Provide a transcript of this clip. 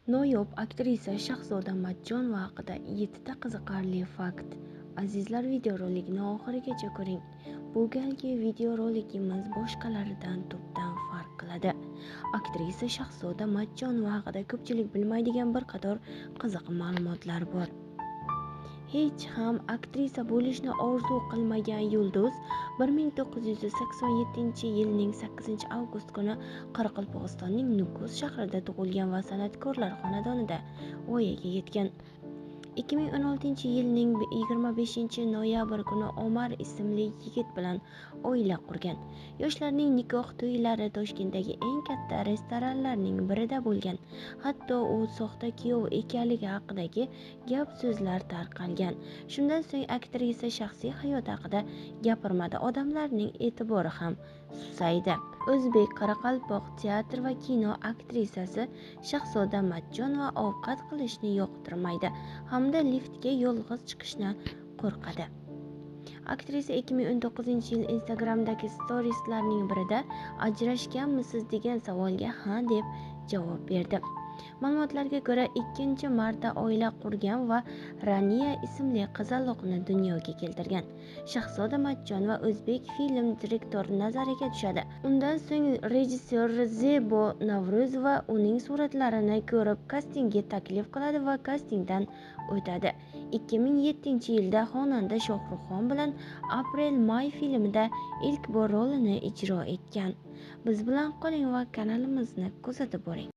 Noyob aktrisa Shahzoda Matchonova haqida 7 ta qiziqarli fakt. Azizlar, videorolikni oxirigacha ko'ring. Bu galgi videorolikimiz boshqalaridan tubdan farq qiladi. Aktrisa Shahzoda Matchonova haqida ko'pchilik bilmaydigan bir qator qiziq ma'lumotlar bor. Hech ham aktrisa bo'lishni orzu qilmagan yulduz 1987-yilning 8-avgust kuni Qoraqalpog'istonning Nukus shahrida tug'ilgan va san'atkorlar xonadonida voyaga yetgan. 2016-yilning 25-noyabr kuni Omar ismli yigit bilan oila qurgan. Yoshlarning nikoh to'ylari Toshkentdagi eng katta restoranlarning birida bo'lgan. Hatto u soxta kuyov ekanligi haqidagi gap-so'zlar tarqalgan. Shundan so'ng aktrisa shaxsiy hayoti haqida gapirmadi. Odamlarning e'tibori ham susaydi. O'zbek Qoraqalpoq teatr va kino aktrisasi Shahzoda Matchonova ovqat qilishni yoqtirmaydi hamda liftga yolg'iz chiqishdan qo'rqadi. Aktrisa 2019-yil Instagram'dagi storieslarining birida ajrashganmisiz degan savolga ha deb javob berdi. Ma'lumotlarga ko'ra, ikkinchi marta oila qurgan va Raniya ismli qizaloqni dunyoga keltirgan. Shahzoda Matchonova o'zbek film direktori nazariga tushadi. Undan so'ng rejissyor Zebo Navruzova uning suratlarini ko'rib kastingga taklif qiladi va kastingdan o'tadi. 2007-yilda xonanda Shohruxxon bilan Aprel-May filmida ilk bor rolini ijro etgan. Biz bilan qoling va kanalimizni kuzatib boring.